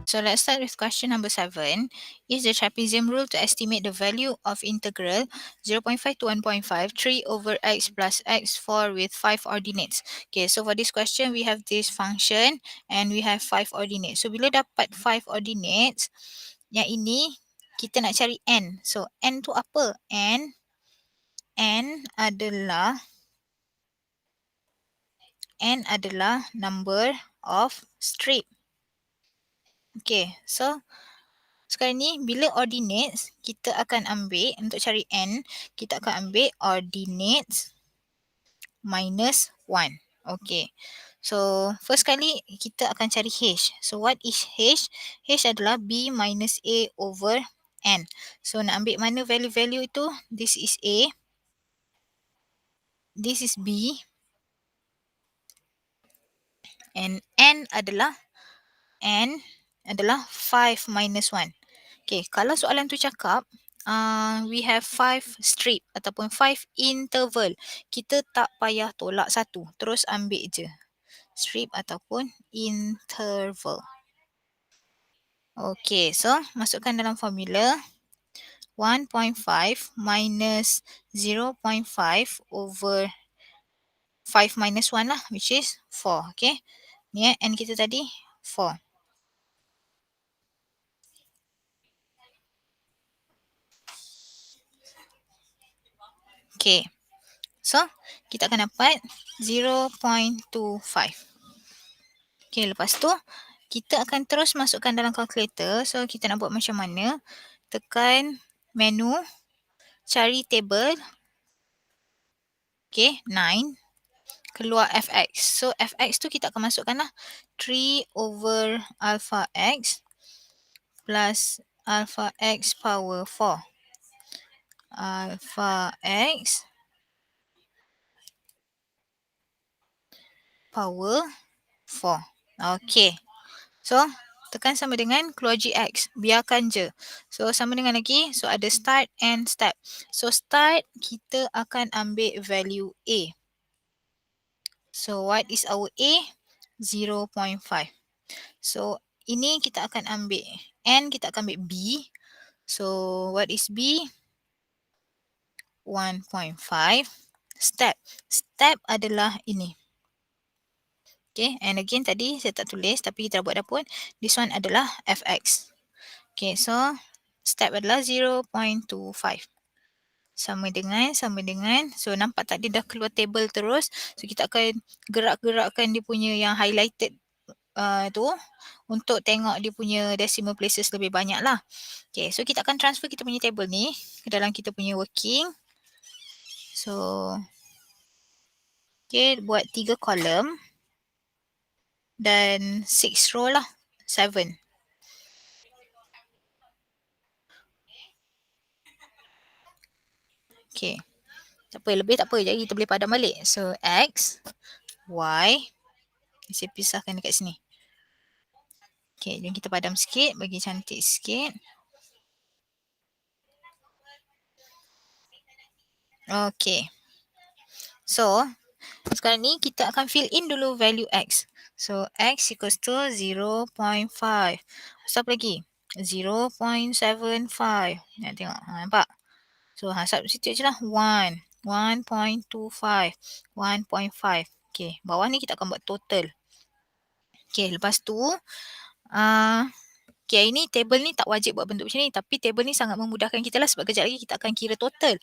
So let's start with question number 7. Is the trapezium rule to estimate the value of integral 0.5 to 1.5, 3 over x plus x4 with 5 ordinates. Okay, so for this question, we have this function and we have 5 ordinates. So bila dapat 5 ordinates, yang ini kita nak cari n. So n tu apa? N adalah number of strip. Okay, so sekarang ni bila ordinates, kita akan ambil untuk cari n, kita akan ambil ordinates minus 1. Okay. So first kali kita akan cari h. So what is h? H adalah b minus a over n. So nak ambil mana value-value itu? This is a. This is b. And n adalah 5 minus 1. Okay, kalau soalan tu cakap we have 5 strip ataupun 5 interval, kita tak payah tolak satu, terus ambil je strip ataupun interval. Okay, so masukkan dalam formula 1.5 minus 0.5 over 5 minus 1 lah, which is 4. Okay, ni n kita tadi 4. Okay, so kita akan dapat 0.25. Okay, lepas tu kita akan terus masukkan dalam calculator. So kita nak buat macam mana? Tekan menu, cari table. Okay, 9. Keluar fx. So fx tu kita akan masukkan lah 3 over alpha x plus alpha x power 4. Alpha x power 4. Okay. So, tekan sama dengan keluar gx. Biarkan je. So, sama dengan lagi. So, ada start and step. So, start kita akan ambil value a. So, what is our a? 0.5. So, ini kita akan ambil n, kita akan ambil b. So, what is b? 1.5. Step. Step adalah ini. Okay, and again tadi saya tak tulis tapi kita buat dah pun. This one adalah fx. Okay, so step adalah 0.25. Sama dengan. So nampak tak dia dah keluar table terus. So kita akan gerak-gerakkan dia punya yang highlighted tu untuk tengok dia punya decimal places lebih banyak lah. Okay, so kita akan transfer kita punya table ni ke dalam kita punya working. So, okay, buat 3 column dan 6 row lah, 7. Okay, tak apa, lebih tak apa, jadi kita boleh padam balik. So, X, Y, saya pisahkan dekat sini. Okay, jom kita padam sikit, bagi cantik sikit. Okay. So, sekarang ni kita akan fill in dulu value X. So, X equals to 0.5. So, apa lagi? 0.75. Nak tengok, nampak? So, sub situ je lah. 1, 1.25, 1.5. Okay, bawah ni kita akan buat total. Okay, lepas tu, okay, ini table ni tak wajib buat bentuk macam ni. Tapi table ni sangat memudahkan kita lah sebab kejap lagi kita akan kira total.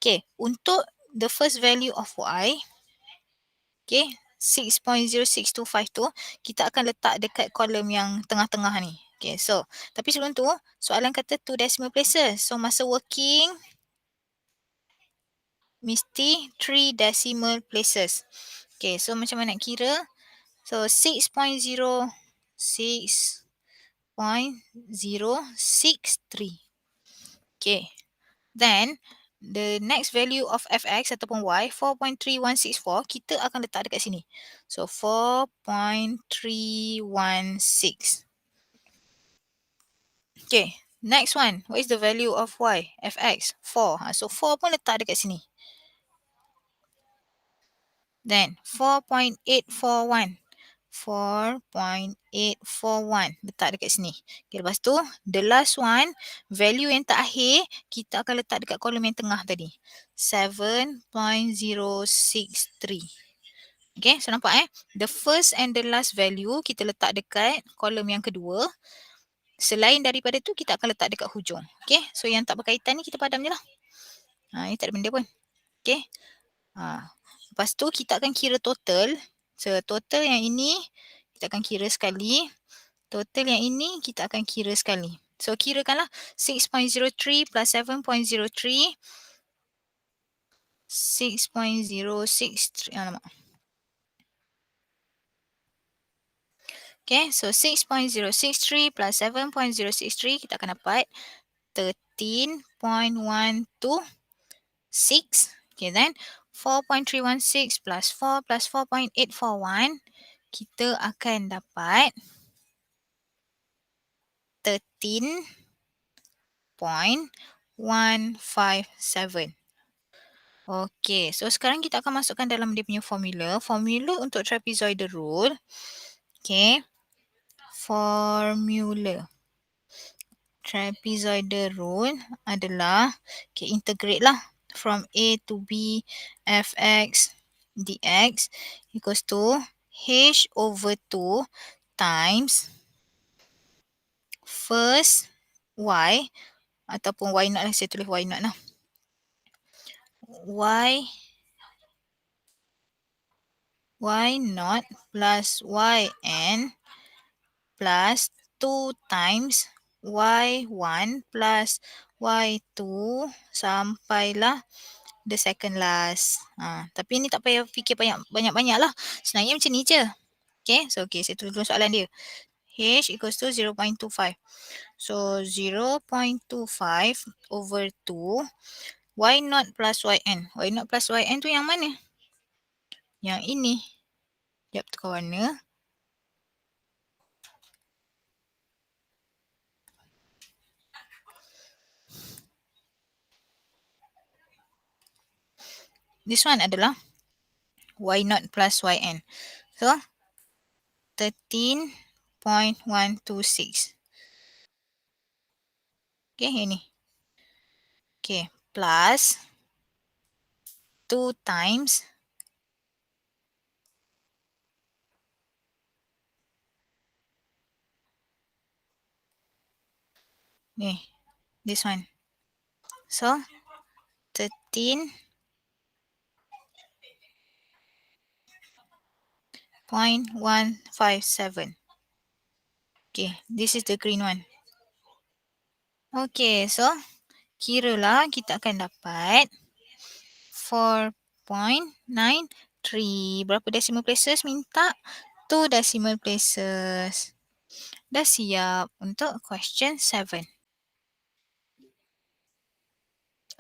Okay, untuk the first value of Y, okay, 6.0625 tu, kita akan letak dekat kolom yang tengah-tengah ni. Okay, so, tapi sebelum tu, soalan kata 2 decimal places. So, masa working, mesti 3 decimal places. Okay, so macam mana nak kira? So, 6.063. Okay. Then, the next value of fx ataupun y, 4.3164, kita akan letak dekat sini. So, 4.316. Okay. Next one. What is the value of y? Fx. 4. So, 4 pun letak dekat sini. Then, 4.841. 4.841. Letak dekat sini. Okay, lepas tu, the last one, value yang terakhir, kita akan letak dekat kolom yang tengah tadi. 7.063. Okay, so nampak the first and the last value kita letak dekat kolom yang kedua. Selain daripada tu, kita akan letak dekat hujung. Okay, so yang tak berkaitan ni kita padam je lah. Ni tak ada benda pun. Okay. Lepas tu kita akan kira total. So total yang ini kita akan kira sekali. Total yang ini kita akan kira sekali. So kirakanlah 6.03 plus 7.03. 6.063. Alamak. Okay, so 6.063 plus 7.063 kita akan dapat 13.126. Okay, then 4.316 plus 4 plus 4.841 kita akan dapat 13.157. Okay, so sekarang kita akan masukkan dalam dia punya formula. Formula untuk trapezoidal rule. Okay, formula trapezoidal rule adalah, okay, integrate lah from A to B fx dx equals to h over 2 times first y ataupun y naught lah, saya tulis y naught lah. Y naught plus yn plus 2 times y1 plus y2 sampailah the second last. Tapi ni tak payah fikir banyak-banyak lah. Sebenarnya macam ni je. Okay, so okay, saya tulis dulu soalan dia. H equals to 0.25. So 0.25 over 2 y naught plus yn. Y naught plus yn tu yang mana? Yang ini. Sekejap tukar warna. This one adalah y naught plus yn. So 13.126. Okay, ini. Okay, plus 2 times ni, this one. So 13.157. Okay, this is the green one. Okay, so kiralah kita akan dapat 4.93. Berapa decimal places minta? 2 decimal places. Dah siap untuk question 7.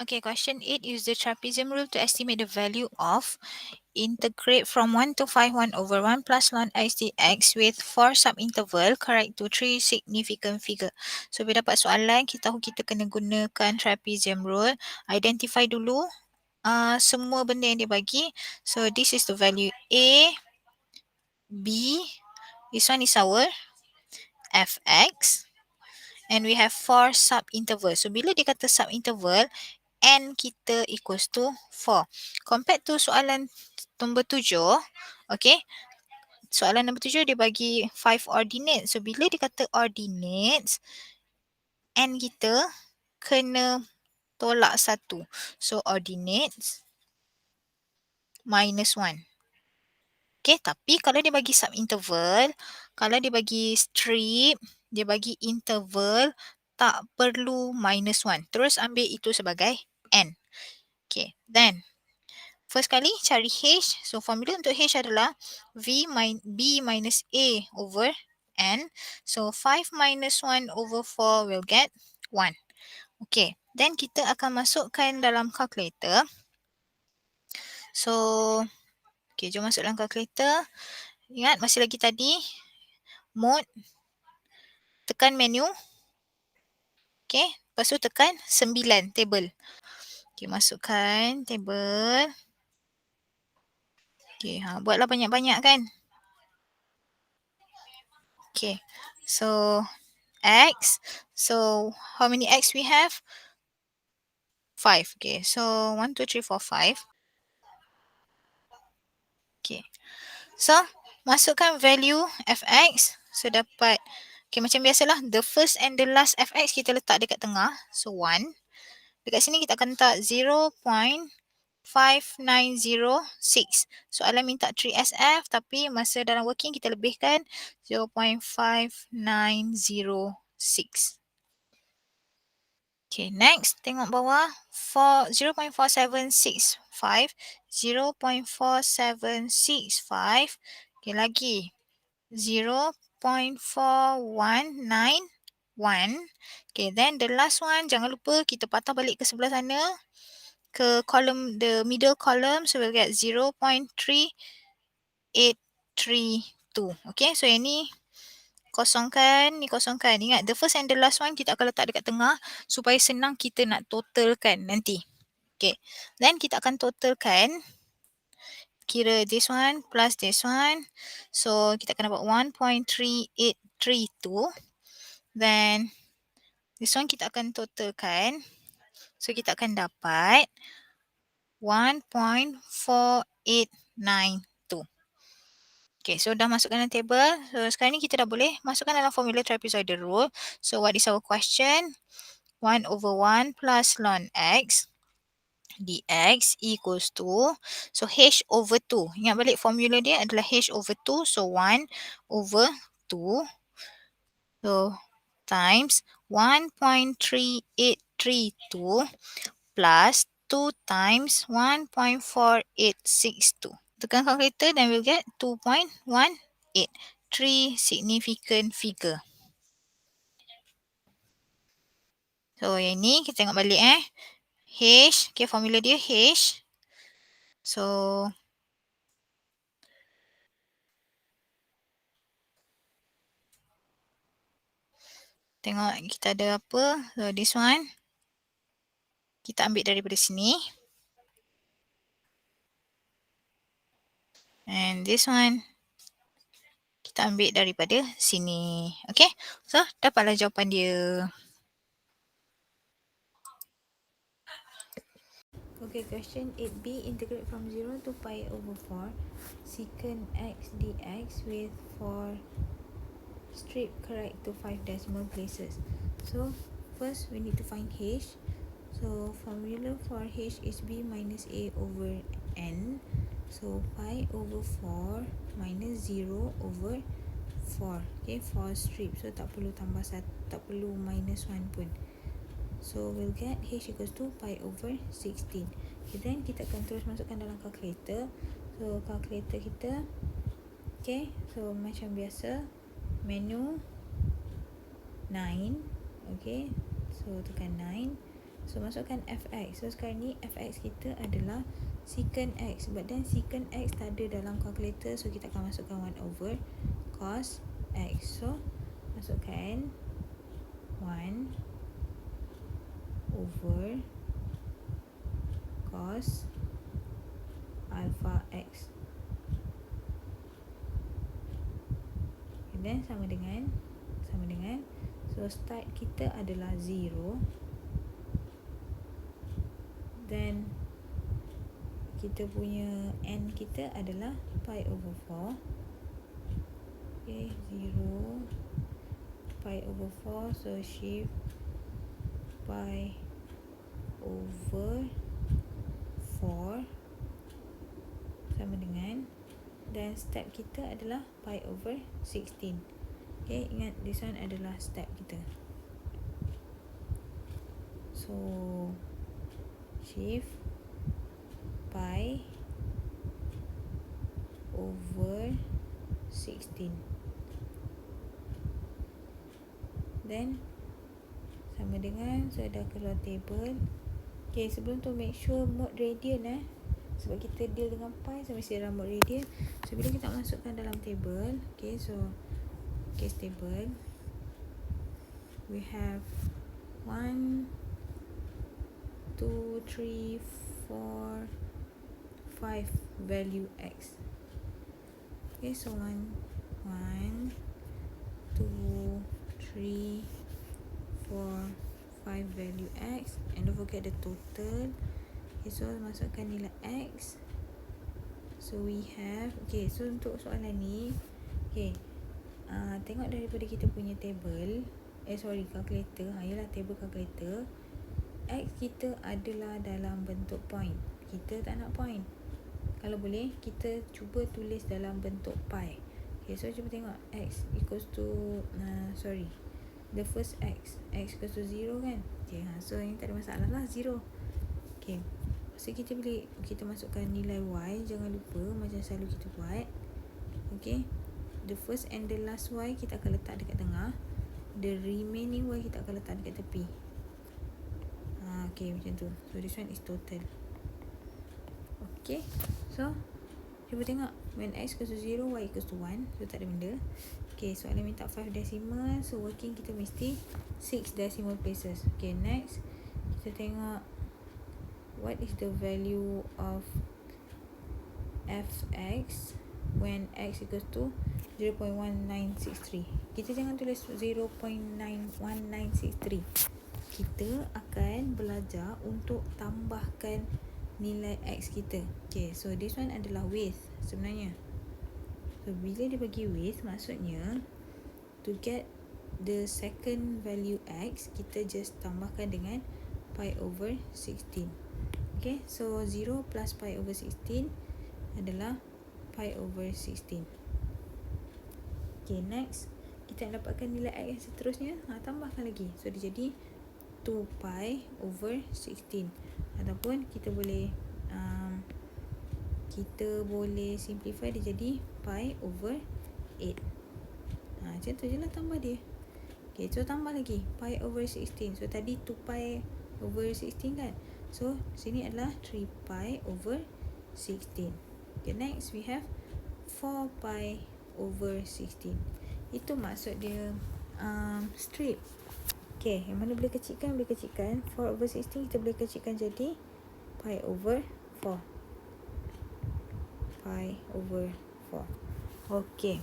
Okay, question 8. Use the trapezium rule to estimate the value of integrate from 1 to 5 1 over 1 plus ln x dx with 4 subinterval correct to 3 significant figure. So bila dapat soalan, kita tahu kita kena gunakan trapezium rule. Identify dulu semua benda yang dia bagi. So this is the value A, B, this one is our fx, and we have 4 subinterval. So bila dia kata subinterval, n kita equals to 4. Compared to soalan nombor 7, okay, soalan nombor 7 dia bagi 5 ordinates. So bila dia kata ordinates, n kita kena tolak 1. So ordinates minus 1. Okay, tapi kalau dia bagi subinterval, kalau dia bagi strip, dia bagi interval, tak perlu minus 1. Terus ambil itu sebagai n. Okay, then first kali cari H. So formula untuk H adalah B minus A over N. So 5 minus 1 over 4 will get 1. Okay, then kita akan masukkan dalam calculator. So, okay, jom masuk dalam calculator. Ingat masih lagi tadi. Mode. Tekan menu. Okay, lepas tu tekan 9 table. Okay, masukkan table. Okay, buatlah banyak-banyak kan. Okay, so x. So how many x we have? 5. Okay, so 1, 2, 3, 4, 5. Okay, so masukkan value fx. So dapat, okay, macam biasalah, the first and the last fx kita letak dekat tengah. So 1. Dekat sini kita akan letak 0.5906. Soalan minta 3SF tapi masa dalam working kita lebihkan 0.5906. Okay, next tengok bawah, for 0.4765, 0.4765. Okay, lagi 0.4191. Okay, then the last one, jangan lupa kita patah balik ke sebelah sana, ke column, the middle column, so we'll get 0.3832. Okay, so yang ni kosongkan, ni kosongkan. Ingat, the first and the last one kita akan letak dekat tengah supaya senang kita nak totalkan nanti. Okay, then kita akan totalkan, kira this one plus this one. So kita akan dapat 1.3832. Then this one kita akan totalkan. So kita akan dapat 1.4892. Okay, so dah masukkan dalam table. So sekarang ni kita dah boleh masukkan dalam formula trapezoidal rule. So what is our question? 1 over 1 plus ln x dx equals to, so h over 2. Ingat balik formula dia adalah h over 2. So 1 over 2. So times 1.3832 plus 2 times 1.4862. Tekan calculator then we'll get 2.18. 3 significant figure. So yang ni kita tengok balik H, okay, formula dia H. So tengok kita ada apa. So this one kita ambil daripada sini. And this one kita ambil daripada sini. Okay, so dapatlah jawapan dia. Okay, question 8b, integrate from 0 to pi over 4 secant x dx with 4 strip correct to 5 decimal places. So first we need to find h. So formula for h is b minus a over n. So pi over 4 minus 0 over 4. Okay, 4 strip. So tak perlu tambah 1, tak perlu minus 1 pun. So we'll get h equals to pi over 16. Okay, then kita akan terus masukkan dalam calculator. So calculator kita, okay, so macam biasa, menu 9. Okay, so tekan 9. So masukkan fx. So sekarang ni fx kita adalah secant x, but then secant x tak ada dalam calculator, so kita akan masukkan 1 over cos x. So masukkan 1 over cos alpha x, and then sama dengan so start kita adalah 0, then kita punya n kita adalah pi over 4. Okay, 0 pi over 4, so shift pi over 4 sama dengan, dan step kita adalah pi over 16. Okay, ingat this one adalah step kita. So shift pi over 16, then sama dengan, so dah keluar table. Okay, sebelum tu make sure mode radian sebab kita deal dengan pi, so mesti dalam mode radian. So bila kita masukkan dalam table, okay, so case table, we have 1 2 3 4 5 value x. Okay, so 1 1 2, 3, 4, 5 value X, and don't forget the total. Okay, so masukkan nilai X. So we have, okay, so untuk soalan ni, okay, tengok daripada kita punya table, calculator, yalah table calculator, X kita adalah dalam bentuk point. Kita tak nak point. Kalau boleh, kita cuba tulis dalam bentuk pi. Okay, so cuba tengok X equals to, the first X equals to 0 kan. Okay, so ini tak ada masalah lah, 0. Okay, so kita boleh, kita masukkan nilai Y, jangan lupa macam selalu kita buat. Okay, the first and the last Y kita akan letak dekat tengah, the remaining Y kita akan letak dekat tepi. Okay, macam tu. So this one is total. Okay, so cuba tengok, when X equals to 0, Y equals to 1, so tak ada benda. Okay, soalan minta 5 decimal, so working kita mesti 6 decimal places. Okay, next kita tengok what is the value of fx when X equals to 0.1963. Kita jangan tulis 0.1963. Kita akan belajar untuk tambahkan nilai X kita. Okay, so this one adalah width sebenarnya. So bila dia bagi width, maksudnya to get the second value X, kita just tambahkan dengan pi over 16. Okay, so 0 plus pi over 16 adalah pi over 16. Okay, next kita dapatkan nilai X yang seterusnya, tambahkan lagi. So dia jadi 2 pi over 16, ataupun kita boleh simplify dia jadi pi over 8. Macam tu je lah tambah dia. Okay, so tambah lagi pi over 16. So tadi 2 pi over 16 kan, so sini adalah 3 pi over 16. Okay, next we have 4 pi over 16. Itu maksud dia strip. Okay, yang mana boleh kecilkan, 4 over 16 kita boleh kecilkan jadi pi over 4. Pi over 4. Okay,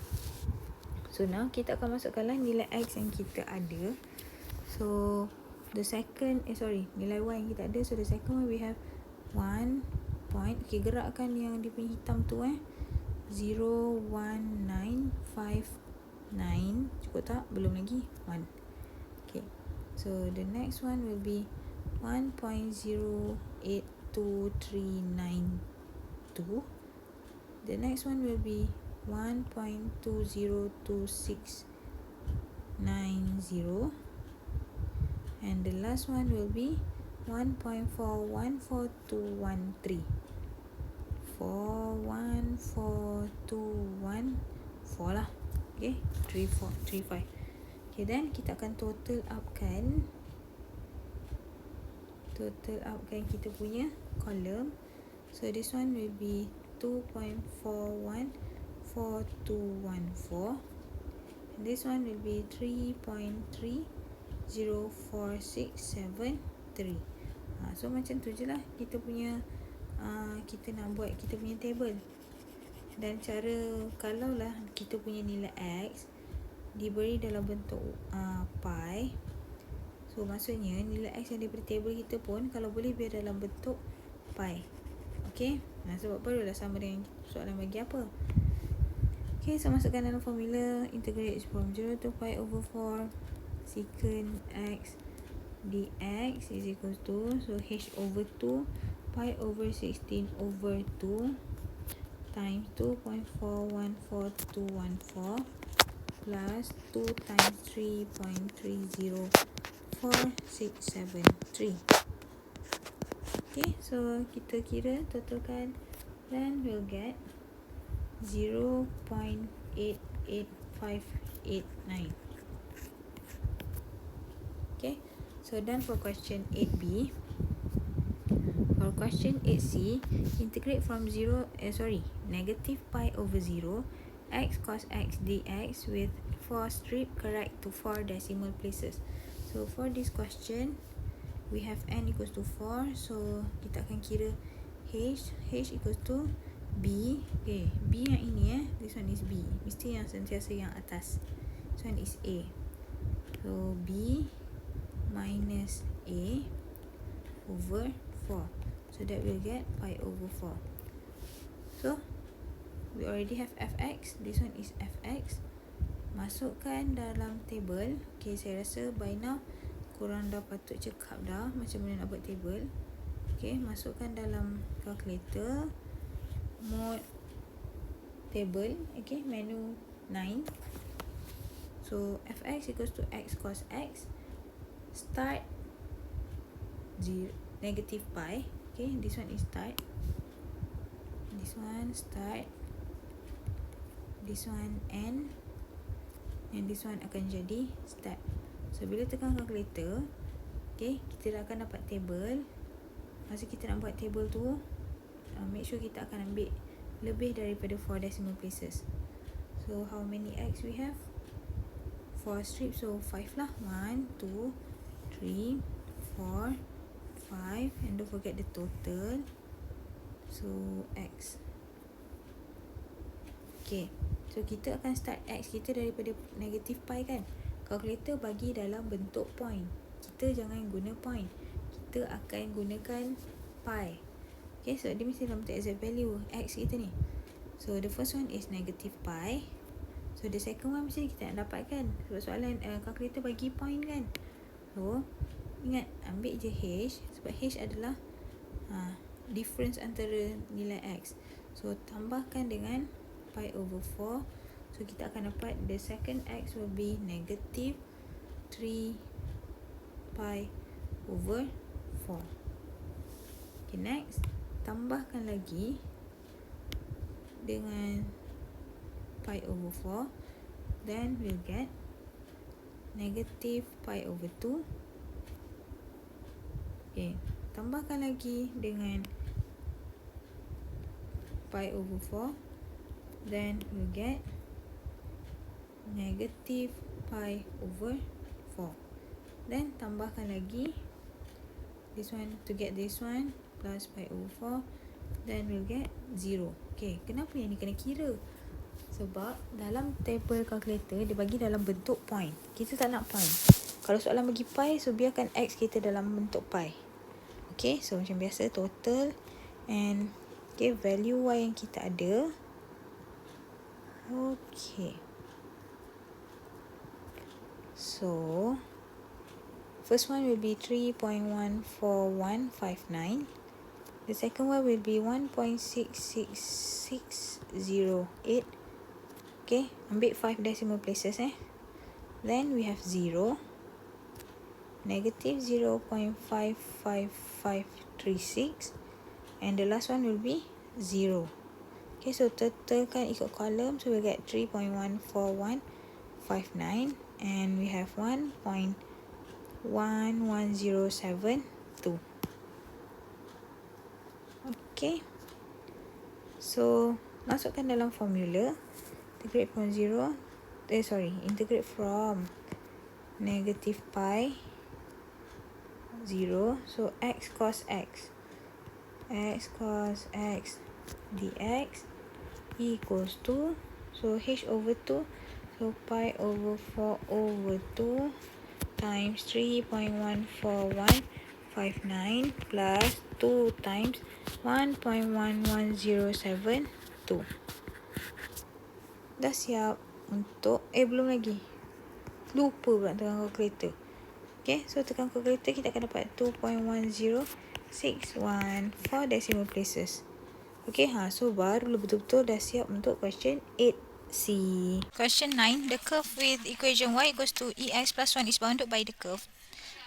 so now kita akan masukkanlah nilai X yang kita ada. So the second, nilai Y yang kita ada. So the second one we have 1 point. Okay, gerakkan yang dia punya hitam tu 01959. Cukup tak? Belum lagi 1. Okay, so the next one will be 1.082392. The next one will be 1.202690, and the last one will be 1.414213. 414 lah. Okay, 3435. Okay, then kita akan total upkan kita punya column. So this one will be 2.414214, and this one will be 3.304673. So macam tu je lah kita punya kita nak buat kita punya table. Dan cara, kalaulah kita punya nilai X diberi dalam bentuk pi, so maksudnya nilai X yang daripada table kita pun kalau boleh biar dalam bentuk pi. Okay, sebab barulah sama dengan soalan bagi apa. Okay, so masukkan dalam formula, integrate from 0 to pi over 4 secant X dx is equals to, so h over 2 pi over 16 over 2 times 2.414214 plus 2 times 3.304673. Okay, so kita kira totalkan dan we'll get 0.88589. Okay, so done for question 8b. For question 8c, integrate from negative pi over 0 x cos x dx with 4 strip correct to 4 decimal places. So for this question, we have n equals to 4, so kita akan kira h equals to b. Okay, b yang ini this one is b, mesti yang sentiasa yang atas. This one is A. So B minus A over 4. So that will get pi over 4. So we already have fx. This one is fx. Masukkan dalam table. Okay, saya rasa by now korang dah patut cekap dah macam mana nak buat table. Okay, masukkan dalam calculator mode table. Okay, menu 9. So fx equals to x cos x. Start negative pi. Okay, this one is start. This one start. This one end. And this one akan jadi start. So bila tekan calculator, okay, kita dah akan dapat table. Masa kita nak buat table tu, make sure kita akan ambil lebih daripada 4 decimal places. So how many x we have? 4 strips, so 5 lah. 1, 2, 3, 4, 5, and don't forget the total. So x. Okay, so kita akan start x kita daripada negative pi kan. Calculator bagi dalam bentuk point. Kita jangan guna point. Kita akan gunakan pi. Okay, so dia mesti dalam bentuk exact value x kita ni. So the first one is negative pi. So the second one mesti kita nak dapatkan. Sebab soalan calculator bagi point kan. So ingat ambil je h. Sebab h adalah difference antara nilai x. So tambahkan dengan pi over 4. So kita akan dapat the second x will be negative 3 pi over 4. Okay, next. Tambahkan lagi dengan pi over 4. Then we'll get negative pi over 2. Okay, tambahkan lagi dengan pi over 4. Then we'll get negative pi over 4. Then tambahkan lagi this one to get this one plus pi over 4. Then we'll get 0. Okay, kenapa yang ni kena kira? Sebab dalam table calculator dia bagi dalam bentuk point. Kita tak nak point. Kalau soalan bagi pi, so biarkan x kita dalam bentuk pi. Okay, so macam biasa total and okay, value y yang kita ada. Okay, so first one will be 3.14159. The second one will be 1.66608. Okay, ambil 5 decimal places Then we have 0, negative 0.55536, and the last one will be 0. Okay, so totalkan ikut column, so we'll get 3.14159, and we have 1.11072. Okay, so masukkan dalam formula. Integrate from negative pi 0. So x cos x dx equals to, so h over 2, so pi over 4 over 2 times 3.14159 plus 2 times 1.11072. Dah siap untuk belum lagi. Lupa pula tekan calculator. Okay, so tekan calculator kita akan dapat 2.10614 decimal places. Okay, so baru betul-betul dah siap untuk question 8C. Question 9. The curve with equation y equals to ex plus 1 is bounded by the curve,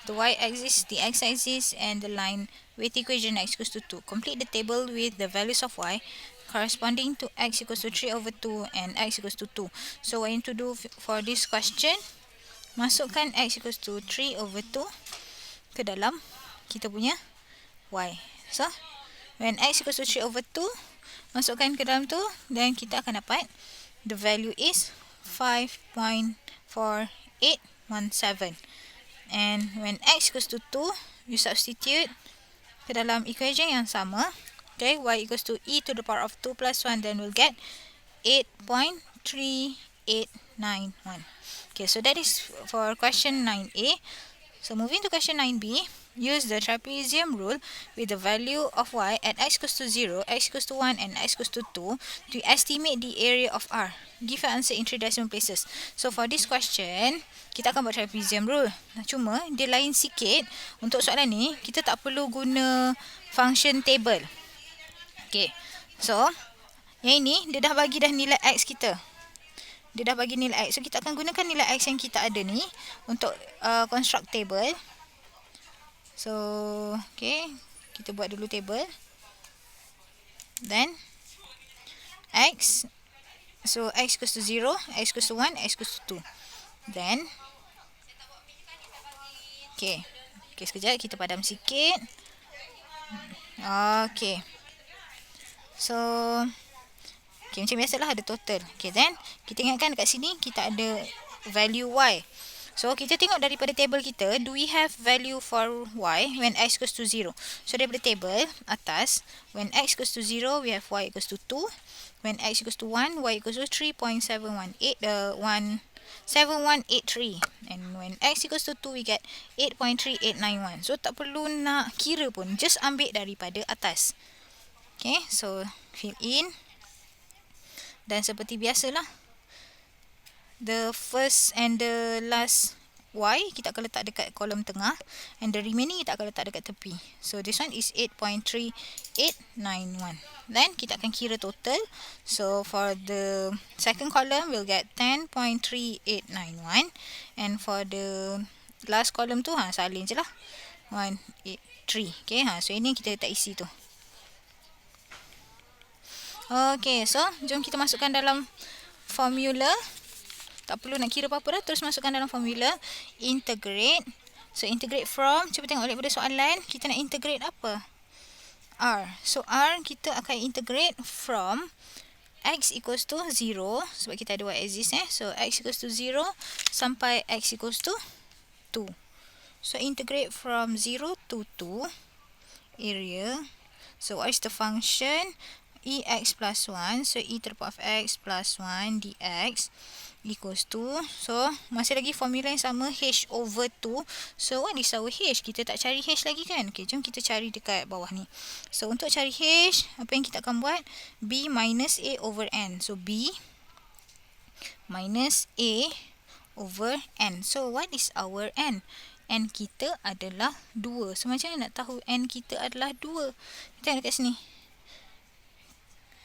the y-axis, the x-axis, and the line with equation x equals to 2. Complete the table with the values of y corresponding to x equals to 3 over 2 and x equals to 2. So what you need to do for this question, masukkan x equals to 3 over 2 ke dalam kita punya y. So when x equals to 3 over 2, masukkan ke dalam tu, then kita akan dapat the value is 5.4817. And when x equals to 2, you substitute ke dalam equation yang sama. Okay, y equals to e to the power of 2 plus 1, then we'll get 8.38 9.891. Okay, so that is for question 9A. So moving to question 9B, use the trapezium rule with the value of y at x equals to 0, x equals to 1 and x equals to 2 to estimate the area of R. Give an answer in 3 decimal places. So for this question, kita akan buat trapezium rule. Cuma dia lain sikit. Untuk soalan ni, kita tak perlu guna function table. Okay, so yang ini dia dah bagi dah nilai x kita. Dia dah bagi nilai x. So kita akan gunakan nilai x yang kita ada ni untuk construct table. So, okay, kita buat dulu table. Then, x. So, x equals to 0, x equals to 1, x equals to 2. Then, okay. Okay, sekejap. Kita padam sikit. Okay. So, okay, macam biasalah ada total. Okay, then, kita ingatkan dekat sini kita ada value y. So, kita tengok daripada table kita, do we have value for y when x equals to 0? So, daripada table atas, when x equals to 0, we have y equals to 2. When x equals to 1, y equals to 3.718, 7183. And when x equals to 2, we get 8.3891. So, tak perlu nak kira pun. Just ambil daripada atas. Okay, so fill in. Dan seperti biasalah, the first and the last y kita akan letak dekat kolom tengah and the remaining kita akan letak dekat tepi. So this one is 8.3891. Then kita akan kira total. So for the second column we'll get 10.3891 and for the last column tu salin je lah 183. Okay, so ini kita letak isi tu. Okay, so jom kita masukkan dalam formula. Tak perlu nak kira apa-apa dah. Terus masukkan dalam formula. Integrate. So, integrate from. Cuba tengok balik pada soalan. Kita nak integrate apa? R. So, R kita akan integrate from x equals to 0. Sebab kita ada y exist. So, x equals to 0 sampai x equals to 2. So, integrate from 0 to 2. Area. So, what is the function? Ex plus 1. So, e to the power of x plus 1 dx equals to. So, masih lagi formula yang sama. H over 2. So, what is our H? Kita tak cari H lagi kan? Okay, jom kita cari dekat bawah ni. So, untuk cari H, apa yang kita akan buat? B minus A over N. So, B minus A over N. So, what is our N? N kita adalah 2. So, macam mana nak tahu N kita adalah 2? Kita tengok kat sini.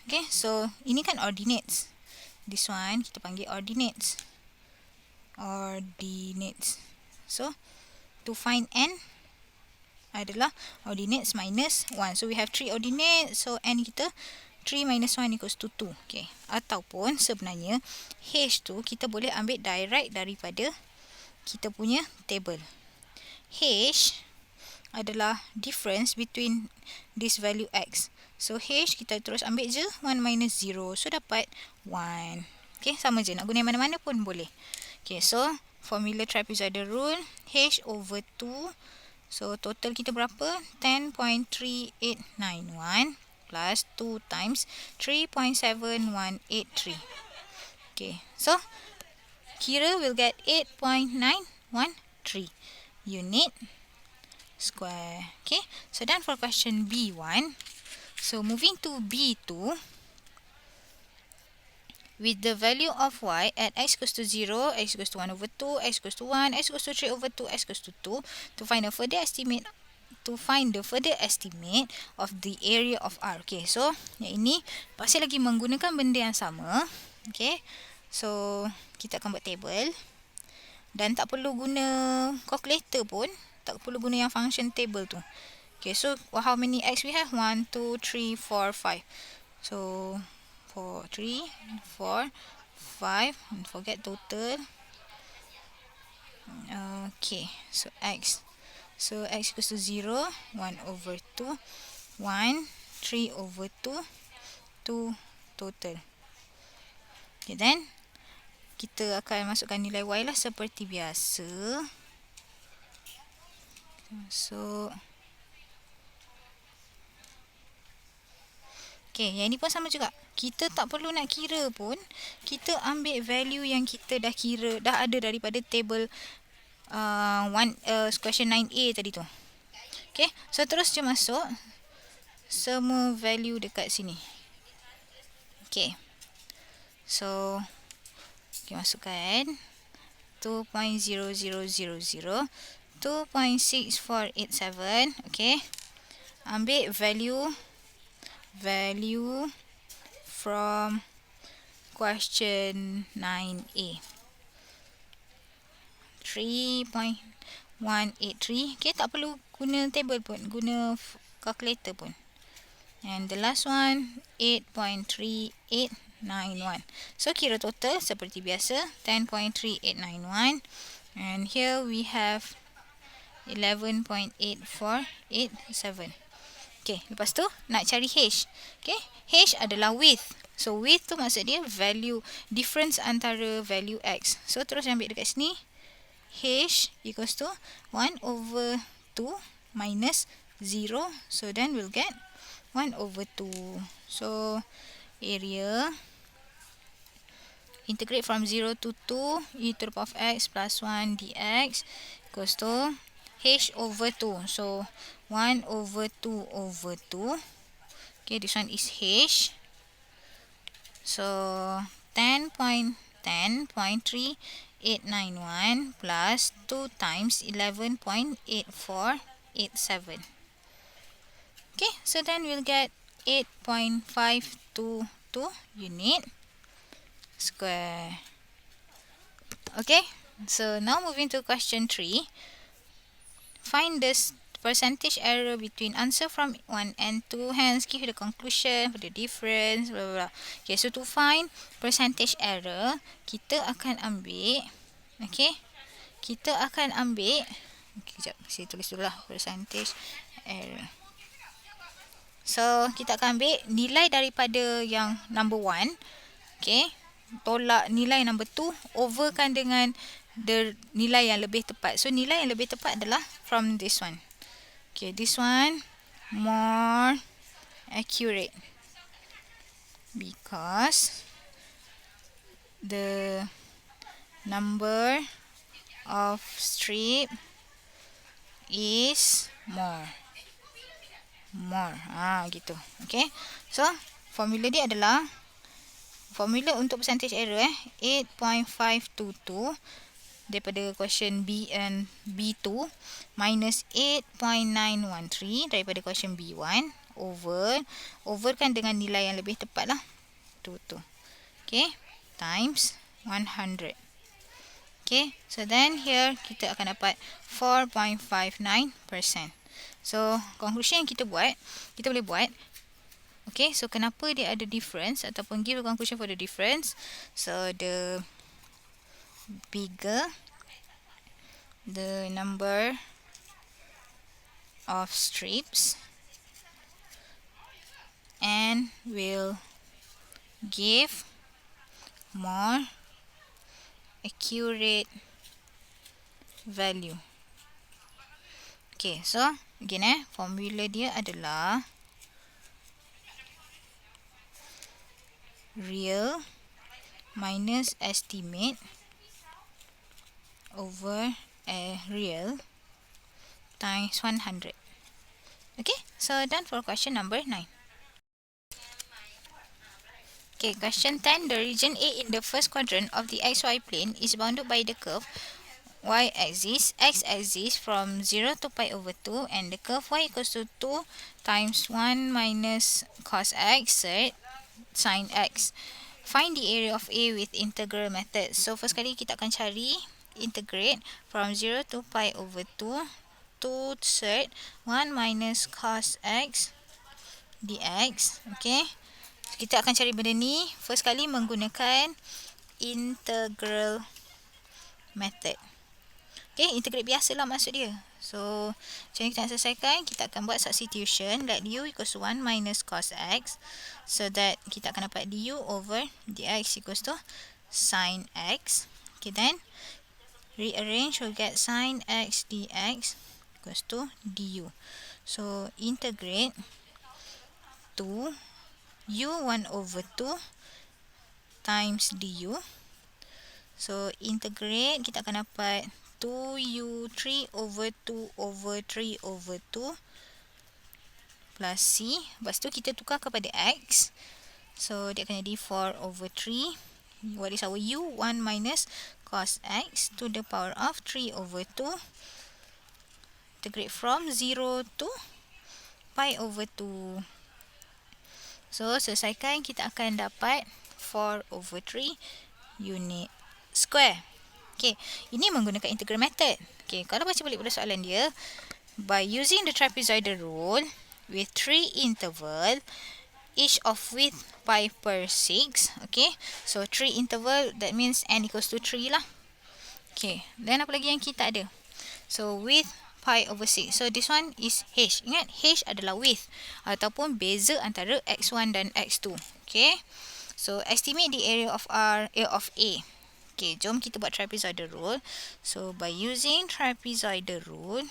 Okay, so ini kan ordinates. This one kita panggil ordinates. Ordinates. So, to find N adalah ordinates minus 1. So, we have 3 ordinates. So, N kita 3 minus 1 equals to 2. Okay. Ataupun sebenarnya H tu kita boleh ambil direct daripada kita punya table. H adalah difference between this value x. So, H kita terus ambil je 1 minus 0. So, dapat 1. Okay, sama je. Nak guna yang mana-mana pun boleh. Okay, so formula trapezoidal rule. H over 2. So, total kita berapa? 10.3891 plus 2 times 3.7183. Okay, so kira we'll get 8.913 unit square. Okay, so done for question B1. So, moving to B2, with the value of y at x equals to 0, x equals to 1 over 2, x equals to 1, x equals to 3 over 2, x equals to 2, to find the further estimate of the area of R. Okay, so yang ini masih lagi menggunakan benda yang sama. Okay, so kita akan buat table dan tak perlu guna calculator pun, tak perlu guna yang function table tu. Okay, so how many x we have? 1, 2, 3, 4, 5. So, 4, 3, 4, 5. Don't forget total. Okay, so x. So, x equals to 0, 1 over 2, 1, 3 over 2, 2 total. Okay, then kita akan masukkan nilai y lah seperti biasa. So, Okay, yang ni pun sama juga. Kita tak perlu nak kira pun. Kita ambil value yang kita dah kira, dah ada daripada table question 9A tadi tu. Okay, so terus je masuk semua value dekat sini. Okay, so okay, masukkan 2.0000, 2.6487. Okay, ambil value from question 9A. 3.183. Okay, tak perlu guna table pun, guna calculator pun. And the last one 8.3891. So kira total seperti biasa 10.3891. And here we have 11.8487. Okay, lepas tu nak cari H. Okay, H adalah width. So width tu maksud dia value, difference antara value X. So terus ambil dekat sini. H equals to 1/2 minus 0. So then we'll get 1/2. So area integrate from 0 to 2 e to the power of x plus 1 dx equals to h/2. So 1/2/2. Okay, this one is h. So 10.3891 plus 2 times 11.8487. Okay, so then we'll get 8.522 unit square. Okay, so now moving to question 3. Find the percentage error between answer from 1 and 2. Hence, give the conclusion for the difference. Blah, blah, blah. Okay, so to find percentage error, kita akan ambil, okay, kita akan ambil, okay, sekejap, saya tulis dulu lah, percentage error. So, kita akan ambil nilai daripada yang number 1, okay, tolak nilai number 2, overkan dengan nilai yang lebih tepat. So, nilai yang lebih tepat adalah from this one. Okay, this one more accurate because the number of strip is more. Gitu. Okay, so formula dia adalah, formula untuk percentage error 8.522 daripada question B and B2 minus 8.913 daripada question B1 overkan dengan nilai yang lebih tepat lah, tu. Okay, times 100. Okay, so then here kita akan dapat 4.59%. So conclusion yang kita boleh buat, okay, so kenapa dia ada difference ataupun give a conclusion for the difference. So the bigger the number of strips and will give more accurate value. Okay, so again formula dia adalah real minus estimate over real times 100. Okay, so done for question number 9. Okay, question 10. The region A in the first quadrant of the xy plane is bounded by the curve y-axis, x-axis from 0 to pi over 2, and the curve y equals to 2 times 1 minus cos x sin x. Find the area of A with integral method. So first kali kita akan cari integrate from 0 to pi over 2 to third 1 minus cos x dx. Okay, so, kita akan cari benda ni first kali menggunakan integral method. Okay, integrate biasa lah maksud dia. So macam ni kita nak selesaikan, kita akan buat substitution. Let u equals to 1 minus cos x, so that kita akan dapat du over dx equals to sin x. Okay, then rearrange, we'll get sin x dx equals to du. So integrate 2 u1 over 2 times du. So integrate, kita akan dapat 2u3 over 2 over 3 over 2 plus c. Lepas tu kita tukar kepada x. So dia akan jadi 4 over 3. What is our u? 1 minus cos x to the power of 3 over 2. Integrate from 0 to pi over 2. So selesaikan, kita akan dapat 4 over 3 unit square. Okay, ini menggunakan integral method. Okay, kalau baca balik pada soalan dia, by using the trapezoidal rule with 3 interval, each of width pi per 6. Okay, so 3 interval, that means n equals to 3 lah. Okay, then apa lagi yang kita ada? So width pi over 6. So this one is h. Ingat, h adalah width ataupun beza antara x1 dan x2. Okay, so estimate the area of R, area of A. Okay, jom kita buat trapezoidal rule. So by using trapezoidal rule,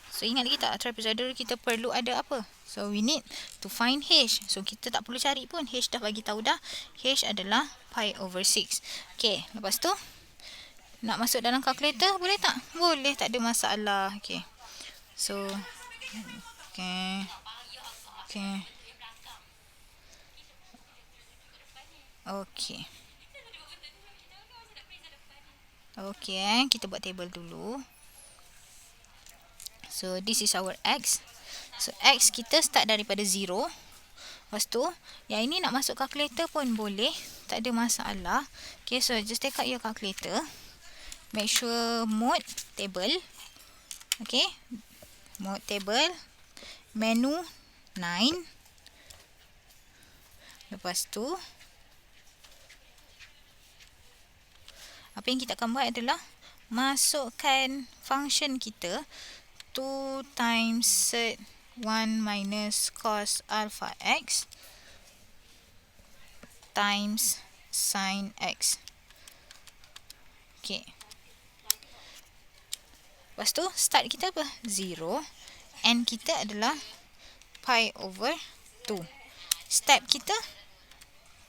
so ingat lagi tak, trapezoidal rule kita perlu ada apa? So we need to find h. So kita tak perlu cari pun, h dah bagi tahu dah. H adalah pi over 6. Okay, lepas tu nak masuk dalam kalkulator boleh tak? Boleh, tak ada masalah. Okay, so okay. Okay, kita buat table dulu. So this is our x. So x kita start daripada 0. Lepas tu, yang ini nak masuk kalkulator pun boleh, tak ada masalah. Okay, so just take out your calculator. Make sure mode table. Okay, mode table. Menu 9. Lepas tu, apa yang kita akan buat adalah masukkan function kita 2 times sec 1 minus cos alpha x times sin x. Okay. Lepas tu start kita apa? 0. N kita adalah pi over 2. Step kita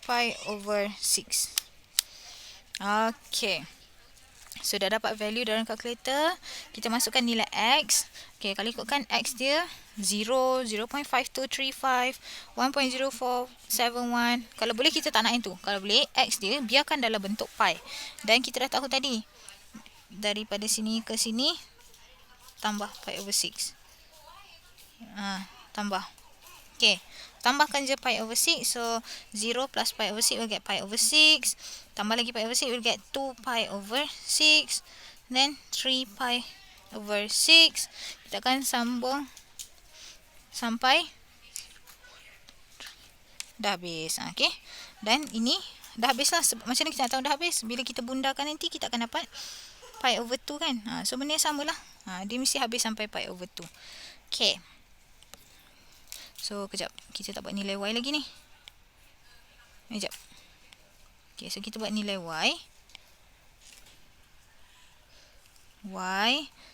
pi over 6. Okay. So dah dapat value dalam kalkulator. Kita masukkan nilai x. Okay, kalau ikutkan x dia 0, 0.5235, 1.0471. Kalau boleh kita tak nak yang tu. Kalau boleh x dia biarkan dalam bentuk pi. Dan kita dah tahu tadi, daripada sini ke sini tambah pi over 6. Tambah. Okay, tambahkan je pi over 6. So 0 plus pi over 6 will get pi over 6. Tambah lagi pi over 6 will get 2 pi over 6. Then 3 pi over 6. Kita akan sambung sampai dah habis. Okay, dan ini dah habis lah. Macam mana kita nak tahu dah habis? Bila kita bundarkan nanti kita akan dapat pi over 2 kan. So benda yang sama lah. Dia mesti habis sampai pi over 2. Okay, so kejap, kita tak buat nilai y lagi ni. Kejap. Okay, so kita buat nilai y.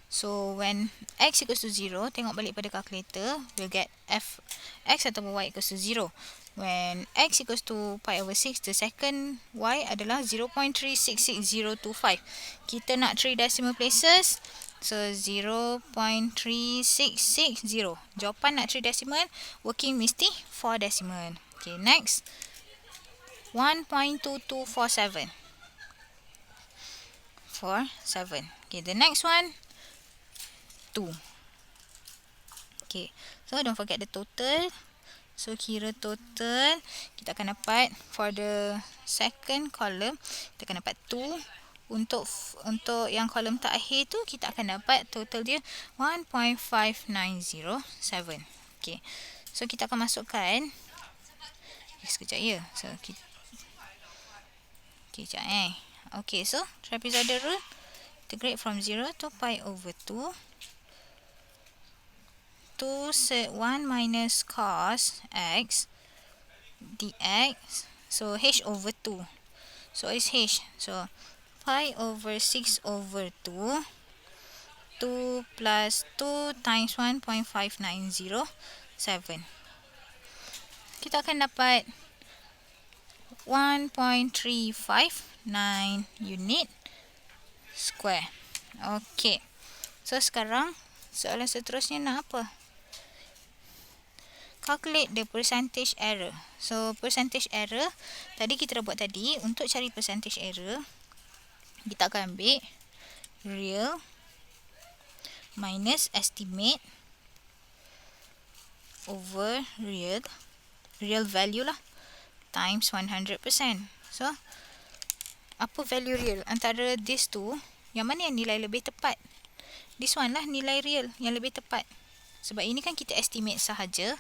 So when x equals to 0, tengok balik pada calculator, we'll get f x atau y equals to 0. When x equals to pi over 6, the second y adalah 0.366025. Kita nak 3 decimal places. So 0.3660. Jawapan nak 3 decimal, working mesti 4 decimal. Okay, next 1.2247. 47. Okay, the next one 2. Okay, so don't forget the total. So kira total, kita akan dapat for the second column, kita akan dapat 2. Untuk yang kolom terakhir tu, kita akan dapat total dia 1.5907. Okay, so kita akan masukkan. Sekejap ya. So kita, okay, sekejap Okay, so trapezoidal rule, integrate from 0 to pi over 2. 2 sec 1 minus cos x dx. So h over 2. So it's h. So pi over 6 over 2. 2 plus 2 times 1.5907. kita akan dapat 1.359 unit square. Okey. So sekarang soalan seterusnya nak apa? Calculate the percentage error. So percentage error tadi kita dah buat tadi. Untuk cari percentage error, kita akan ambil real minus estimate over real value lah, times 100%. So apa value real antara these two? Yang mana yang nilai lebih tepat? This one lah nilai real yang lebih tepat. Sebab ini kan kita estimate sahaja.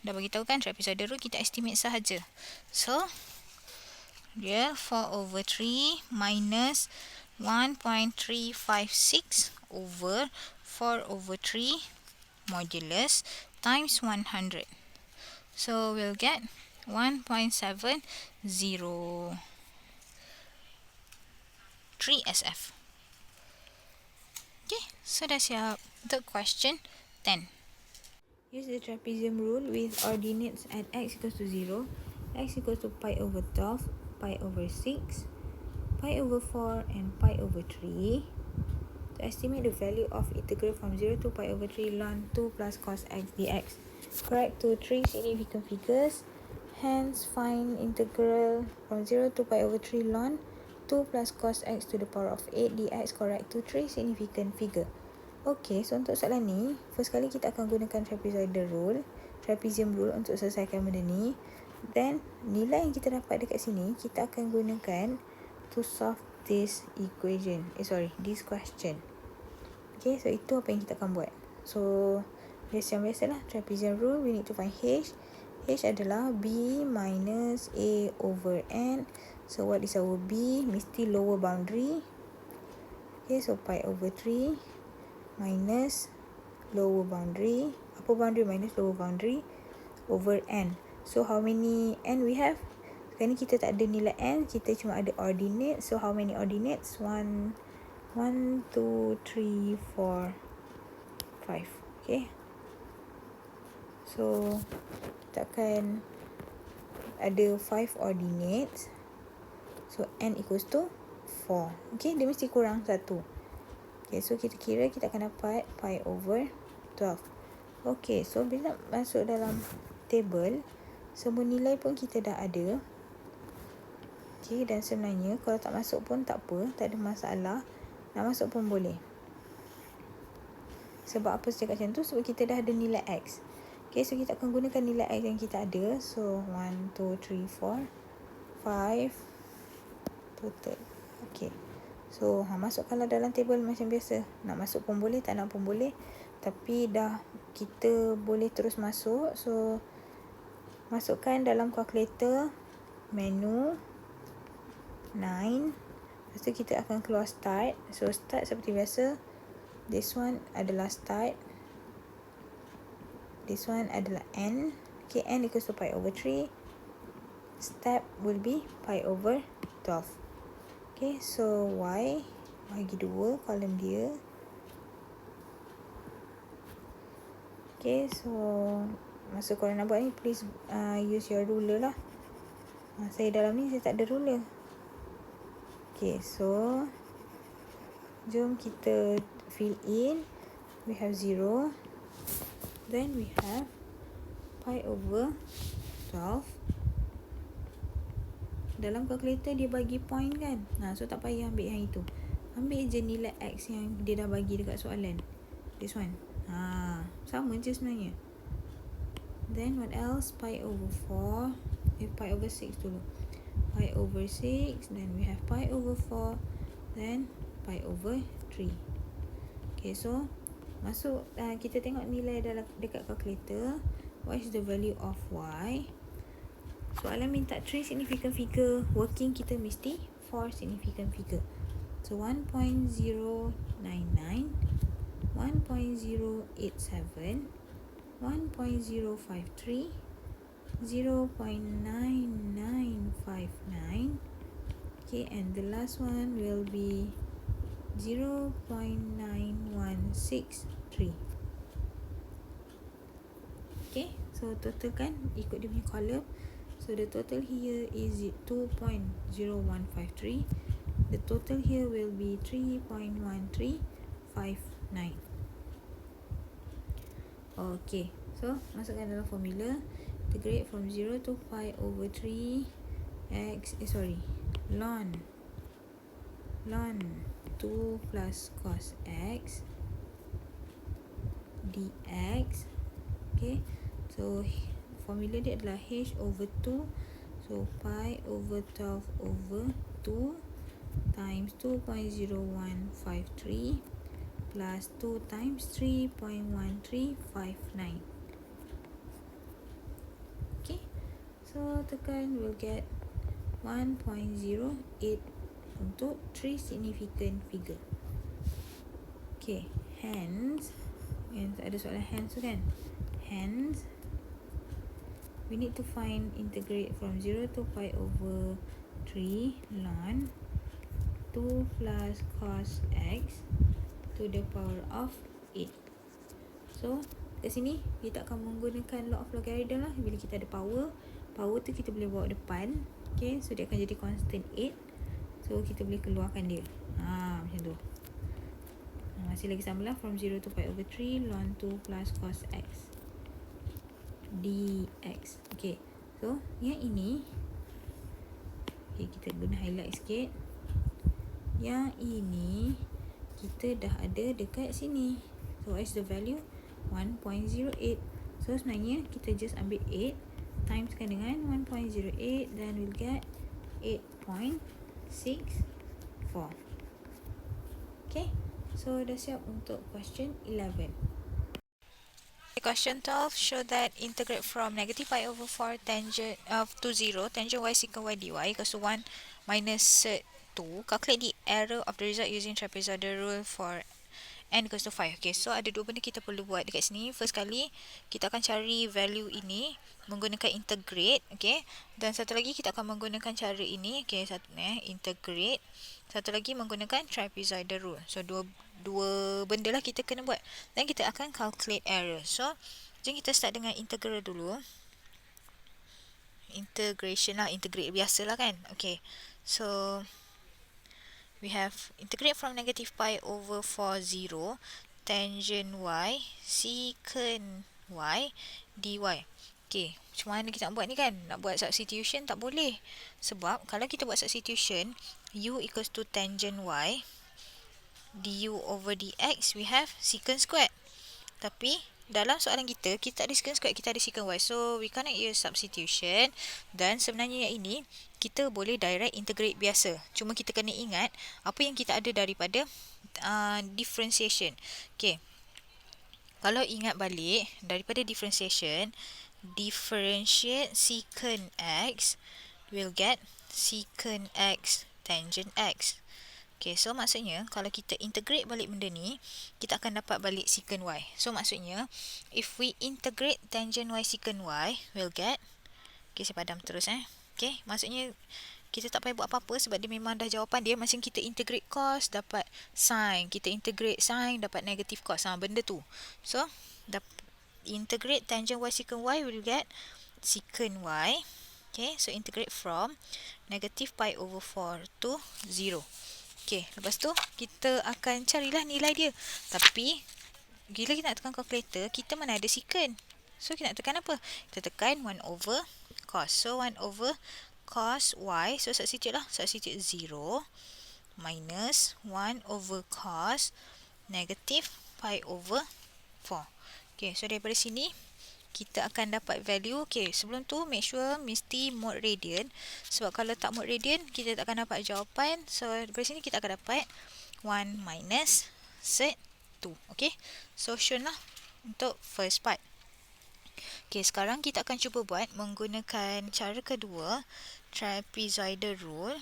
Dah beritahu kan trapezoidal rule kita estimate sahaja. So real 4/3 minus 1.356 over 4/3 modulus times 100. So we'll get 1.703 SF. Okay, so dah siap untuk question 10. Use the trapezium rule with ordinates at x equals to 0, x equals to pi over 12, pi over 6, pi over 4 and pi over 3 to estimate the value of integral from 0 to pi over 3 ln 2 plus cos x dx. Correct to 3 significant figures, hence find integral from 0 to pi over 3 ln 2 plus cos x to the power of 8 dx correct to 3 significant figure. Okey, so untuk soalan ni, first kali kita akan gunakan trapezium rule untuk selesaikan benda ni. Then, nilai yang kita dapat dekat sini, kita akan gunakan to solve this this question. Okay, so itu apa yang kita akan buat. So, biasalah, trapezium rule, we need to find h. H adalah b minus a over n. So, what is our b? Mesti lower boundary. Okay, so pi over 3 minus lower boundary. Upper boundary minus lower boundary over n. So, how many n we have? Sekarang ni kita tak ada nilai n. Kita cuma ada ordinate. So, how many ordinates? 1, 2, 3, 4, 5. Okay. So, kita akan ada 5 ordinates. So, n equals to 4. Okay, dia mesti kurang 1. Okay, so kita kira kita akan dapat pi over 12. Okay, so bila masuk dalam table, semua nilai pun kita dah ada. Okay, dan sebenarnya kalau tak masuk pun tak apa, tak ada masalah. Nak masuk pun boleh. Sebab apa saya cakap macam tu? Sebab kita dah ada nilai x. Okay, so kita akan gunakan nilai x yang kita ada. So, 1, 2, 3, 4, 5 total. Okay. So, masukkanlah dalam table macam biasa. Nak masuk pun boleh, tak nak pun boleh. Tapi dah kita boleh terus masuk. So, masukkan dalam calculator, menu, 9. Lepas tu kita akan keluar start. So, start seperti biasa. This one adalah start. This one adalah n. Okay, n equals to pi over 3. Step will be pi over 12. Okay, so y bagi 2 kolom dia. Okay, so masa korang nak buat ni, please use your ruler lah. Saya dalam ni saya tak ada ruler. Okay, so jom kita fill in. We have 0. Then we have pi over 12. Dalam calculator dia bagi point kan. So tak payah ambil yang itu. Ambil je nilai x yang dia dah bagi dekat soalan. This one. Sama je sebenarnya. Then what else? Pi over 4. Pi over 6 dulu. Pi over 6. Then we have pi over 4. Then pi over 3. Okay, so masuk kita tengok nilai dalam dekat calculator. What is the value of y? Soalan minta 3 significant figure. Working kita mesti 4 significant figure. So 1.099, 1.087, 1.053, 0.9959. Okay, and the last one will be 0.9163. Okay, So total kan ikut dia punya column. So the total here is 2.0153. The total here will be 3.1359. Okay, so masukkan dalam formula. Integrate from 0 to pi over 3 x, ln 2 plus cos x dx. Okay, so formula dia adalah h over 2. So pi over 12 over 2 times 2.0153 plus 2 times 3.1359. Okay, so tekan will get 1.08 untuk 3 significant figure. Okay, hence, ada soalan hence tu kan. Hence, we need to find integrate from 0 to pi over 3 ln 2 plus cos x to the power of 8. So, kat sini kita akan menggunakan law of logarithm lah. Bila kita ada power tu kita boleh bawa depan. Okay, so dia akan jadi constant 8. So, kita boleh keluarkan dia. Macam tu. Masih lagi sama lah. From 0 to pi over 3 ln 2 plus cos x dx. Okay, so yang ini, okay, kita guna highlight sikit. Yang ini kita dah ada dekat sini. So what is the value? 1.08. So sebenarnya kita just ambil 8 timeskan dengan 1.08, then we'll get 8.64. Okay, so dah siap untuk question 11. Question 12, show that integrate from negative pi over 4 tangent to 0 tangent y secant y dy equals to 1 minus sec 2. Calculate the error of the result using trapezoidal rule for n equals to 5. Okay, so ada dua benda kita perlu buat dekat sini. First kali, kita akan cari value ini menggunakan integrate. Okay, dan satu lagi kita akan menggunakan cara ini. Okay, integrate. Satu lagi menggunakan trapezoidal rule. So, dua benda lah kita kena buat. Dan kita akan calculate error. So, jom kita start dengan integral dulu. Integration lah, integrate biasa lah kan. Okay, so we have integrate from negative pi over 4 0 tangent y secant y dy. Okay, macam mana kita nak buat ni kan? Nak buat substitution tak boleh. Sebab kalau kita buat substitution, u equals to tangent y du over dx, we have secant squared. Tapi dalam soalan kita ada secant squared, kita ada secant y. So, we cannot use substitution. Dan sebenarnya yang ini, kita boleh direct integrate biasa. Cuma kita kena ingat apa yang kita ada daripada differentiation. Okay, kalau ingat balik daripada differentiation, differentiate secant x, we'll get secant x tangent x. Okay, so maksudnya kalau kita integrate balik benda ni, kita akan dapat balik secant y. So maksudnya, if we integrate tangent y secant y, we'll get, okay, saya padam terus Okay, maksudnya kita tak payah buat apa-apa sebab dia memang dah jawapan dia. Macam kita integrate cos dapat sin, kita integrate sin dapat negative cos. Benda tu. So, integrate tangent y secant y, we'll get secant y. Okay, so integrate from negative pi over 4 to 0. Okay, lepas tu kita akan carilah nilai dia. Tapi bila kita nak tekan calculator, kita mana ada secant. So kita nak tekan apa? Kita tekan 1 over cos. So 1 over cos y. So substitute lah. Substitute 0 minus 1 over cos negative pi over 4. Okay, so daripada sini kita akan dapat value. Okay, sebelum tu make sure mesti mode radian. Sebab kalau tak mode radian, kita tak akan dapat jawapan. So, dari sini kita akan dapat 1 minus sec 2. Okay, solution lah untuk first part. Okay, sekarang kita akan cuba buat menggunakan cara kedua, trapezoidal rule.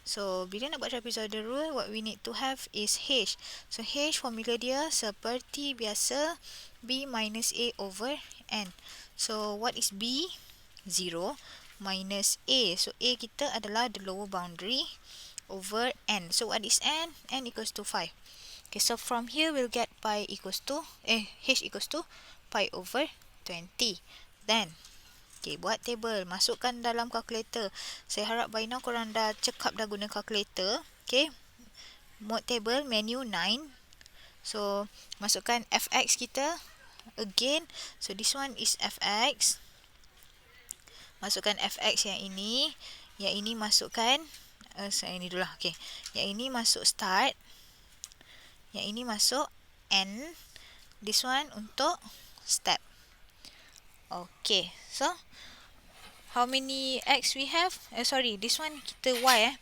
So, bila nak buat trapezoidal rule, what we need to have is H. So, H formula dia seperti biasa, B minus A over N. So, what is B? 0 minus A. So, A kita adalah the lower boundary over N. So, what is N? N equals to 5. Okay, so from here we'll get pi equals to, H equals to pi over 20. Then, okay, buat table. Masukkan dalam calculator. Saya harap by now korang dah cekap dah guna calculator. Okay, mode table, menu 9. So, masukkan fx kita. Again, so this one is fx. Masukkan fx yang ini. Yang ini masukkan, yang ini dulu lah. Okay, yang ini masuk start. Yang ini masuk end. This one untuk step. Okay, so how many x we have? Sorry, this one kita y.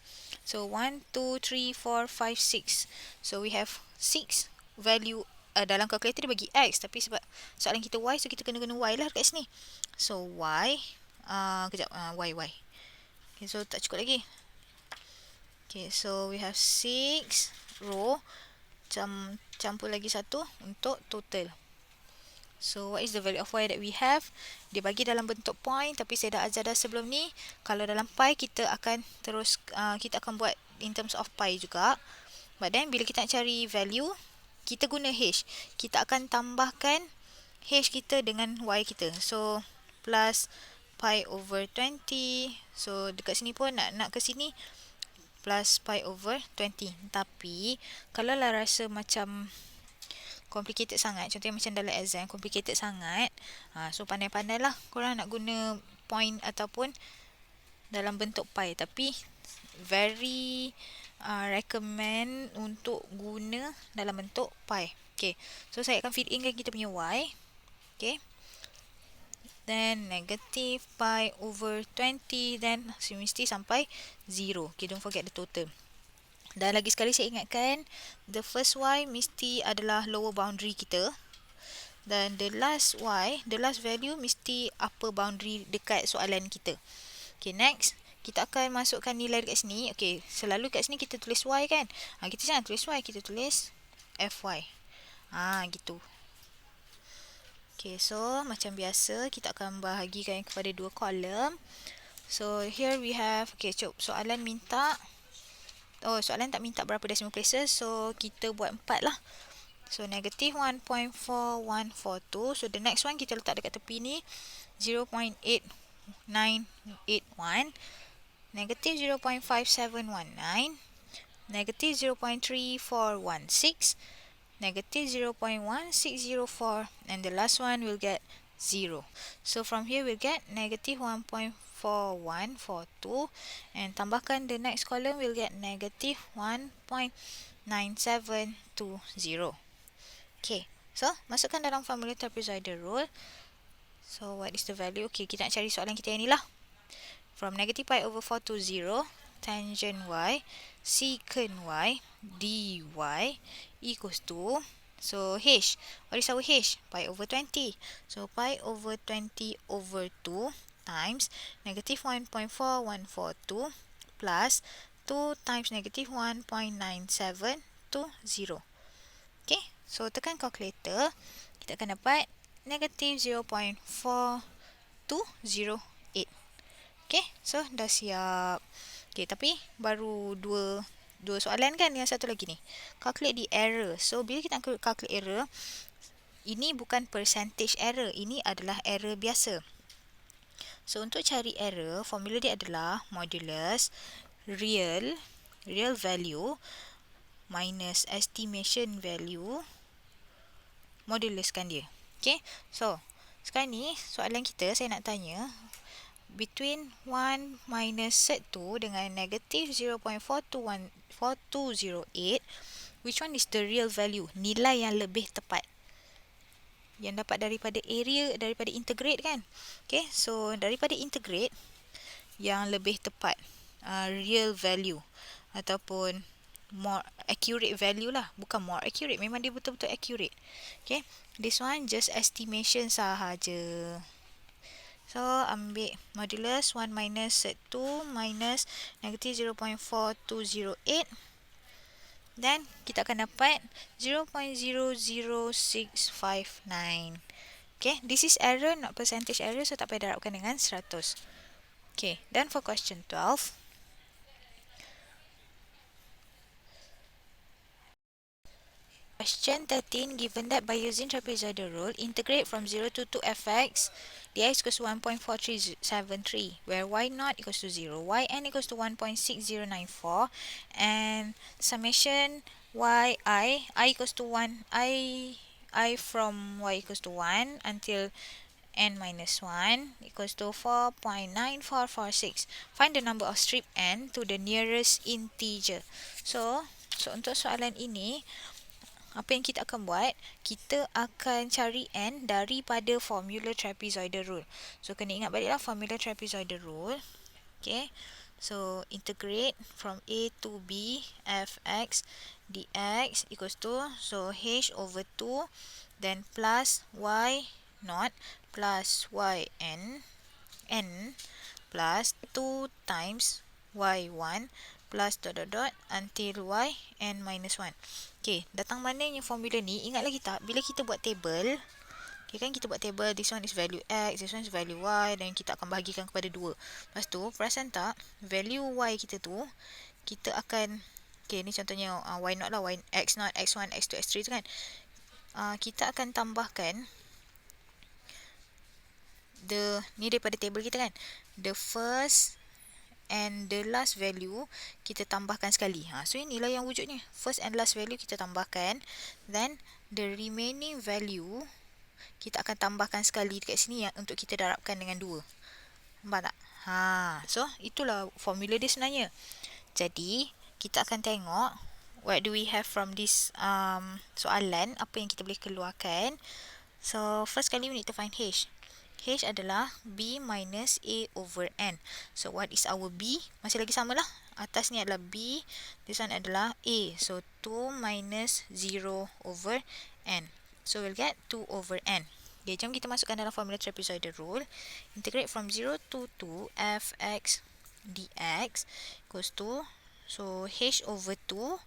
So 1, 2, 3, 4, 5, 6. So we have 6 value. Dalam calculator dia bagi x, tapi sebab soalan kita y, so kita kena guna y lah kat sini. So y, kejap, y. Okay, so tak cukup lagi. Okay, so we have 6 row. Campur lagi satu untuk total. So what is the value of y that we have? Dia bagi dalam bentuk point, tapi saya dah ajar dah sebelum ni. Kalau dalam pi kita akan terus kita akan buat in terms of pi juga. But then bila kita nak cari value, kita guna h. Kita akan tambahkan h kita dengan y kita. So plus pi over 20. So dekat sini pun nak ke sini plus pi over 20. Tapi kalau lah rasa macam complicated sangat, contohnya macam dalam exam complicated sangat, so pandai-pandai lah korang nak guna point ataupun dalam bentuk pi. Tapi very recommend untuk guna dalam bentuk pi. Okay, so saya akan feed in kan kita punya y. Okay, then negative pi over 20, then mesti sampai 0. Okay, don't forget the total. Dan lagi sekali saya ingatkan, the first y mesti adalah lower boundary kita. Dan the last y, the last value mesti upper boundary dekat soalan kita. Okay, next. Kita akan masukkan nilai dekat sini. Okay, selalu kat sini kita tulis y kan. Kita jangan tulis y, kita tulis fy. Gitu. Okay, so macam biasa kita akan bahagikan kepada dua kolom. So here we have, okay, soalan minta, soalan tak minta berapa decimal places, so kita buat 4 lah. So negative 1.4142. So the next one kita letak dekat tepi ni 0.8981, negative 0.5719, negative 0.3416, negative 0.1604, and the last one will get 0. So from here we'll get negative 1.4142, and tambahkan the next column we'll get negative 1.9720. Okay, so masukkan dalam formula trapezoidal rule. So what is the value? Okay, kita nak cari soalan kita yang ni lah. From negative pi over 4 to 0, tangent y, secant y, dy equals to, so h, what is our h? Pi over 20. So pi over 20 over 2 times negative 1.4142 plus 2 times negative 1.9720. Okay, so tekan calculator, kita akan dapat negative 0.4208. Okay, so dah siap. Okay, tapi baru dua soalan kan, yang satu lagi ni. Calculate the error. So, bila kita nak calculate error, ini bukan percentage error. Ini adalah error biasa. So, untuk cari error, formula dia adalah modulus real value minus estimation value, moduluskan dia. Okay, so sekarang ni soalan kita, saya nak tanya between 1 minus set 2 dengan negative 0.4208, which one is the real value? Nilai yang lebih tepat yang dapat daripada area, daripada integrate kan. Okay, so daripada integrate yang lebih tepat, real value ataupun more accurate value lah, bukan more accurate, memang dia betul-betul accurate. Okay, this one just estimation sahaja. So ambil modulus 1 minus set 2 minus negative 0.4208, then kita akan dapat 0.00659. Okay, this is error, not percentage error, so tak payah darabkan dengan 100. Okay, then for question 12, Question 13, given that by using trapezoidal rule, integrate from 0 to 2 fx dx equals to 1.4373, where y naught equals to 0, yn equals to 1.6094, and summation I equals to 1, I from y equals to 1 until n minus 1 equals to 4.9446. Find the number of strip n to the nearest integer. So untuk soalan ini, apa yang kita akan buat, kita akan cari n daripada formula trapezoidal rule. So kena ingat baliklah formula trapezoidal rule. Okay, so integrate from a to b fx dx equals to, so h over 2 then plus y naught plus yn n plus 2 times y1 plus dot dot dot until yn minus 1. Okay, datang mananya formula ni? Ingat lagi tak bila kita buat table? Okay, kan kita buat table, this one is value x, this one is value y, dan kita akan bahagikan kepada 2. Lepas tu, perasan tak, value y kita tu, kita akan, okay, ni contohnya y naught lah, x naught, x1, x2, x3 tu kan. Kita akan tambahkan ni daripada table kita kan. The first and the last value kita tambahkan sekali. So inilah yang wujudnya. First and last value kita tambahkan. Then the remaining value kita akan tambahkan sekali dekat sini yang untuk kita darabkan dengan 2. Nampak tak? So itulah formula dia sebenarnya. Jadi kita akan tengok what do we have from this soalan, apa yang kita boleh keluarkan. So first kali we need to find h. H adalah B minus A over N. So, what is our B? Masih lagi sama lah. Atas ni adalah B. This one adalah A. So, 2 minus 0 over N. So, we'll get 2 over N. Okay, jom kita masukkan dalam formula trapezoidal rule. Integrate from 0 to 2 fx dx equals to, so, H over 2.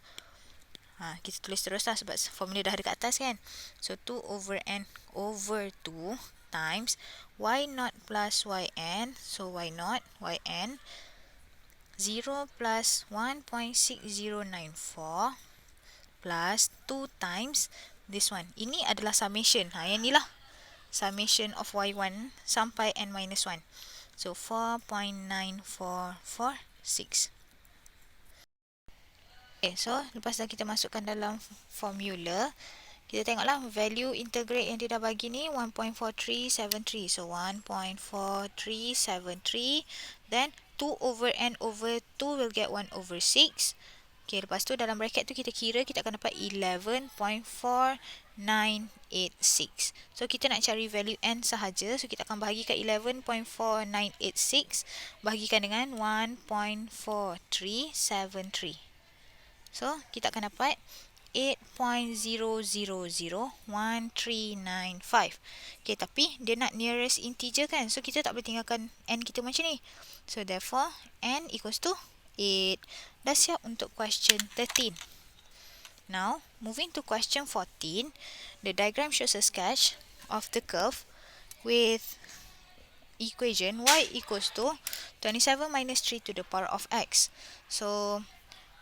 Kita tulis terus lah sebab formula dah ada kat atas kan. So, 2 over N over 2 times y naught plus yn, so y naught, yn, 0 plus 1.6094 plus 2 times this one. Ini adalah summation. Yang ni lah summation of y1 sampai n minus 1. So 4.9446. Okay, so lepas dah kita masukkan dalam formula, kita tengoklah value integrate yang dia dah bagi ni 1.4373. So 1.4373. Then 2 over n over 2 will get 1 over 6. Okay, lepas tu dalam bracket tu kita kira, kita akan dapat 11.4986. So kita nak cari value n sahaja. So kita akan bahagikan 11.4986 bahagikan dengan 1.4373. So kita akan dapat 8.000139.5. Okay, tapi dia nak nearest integer kan. So kita tak boleh tinggalkan n kita macam ni. So therefore n equals to 8. Dah siap untuk question 13. Now moving to question 14. The diagram shows a sketch of the curve with equation y equals to 27 minus 3 to the power of x. So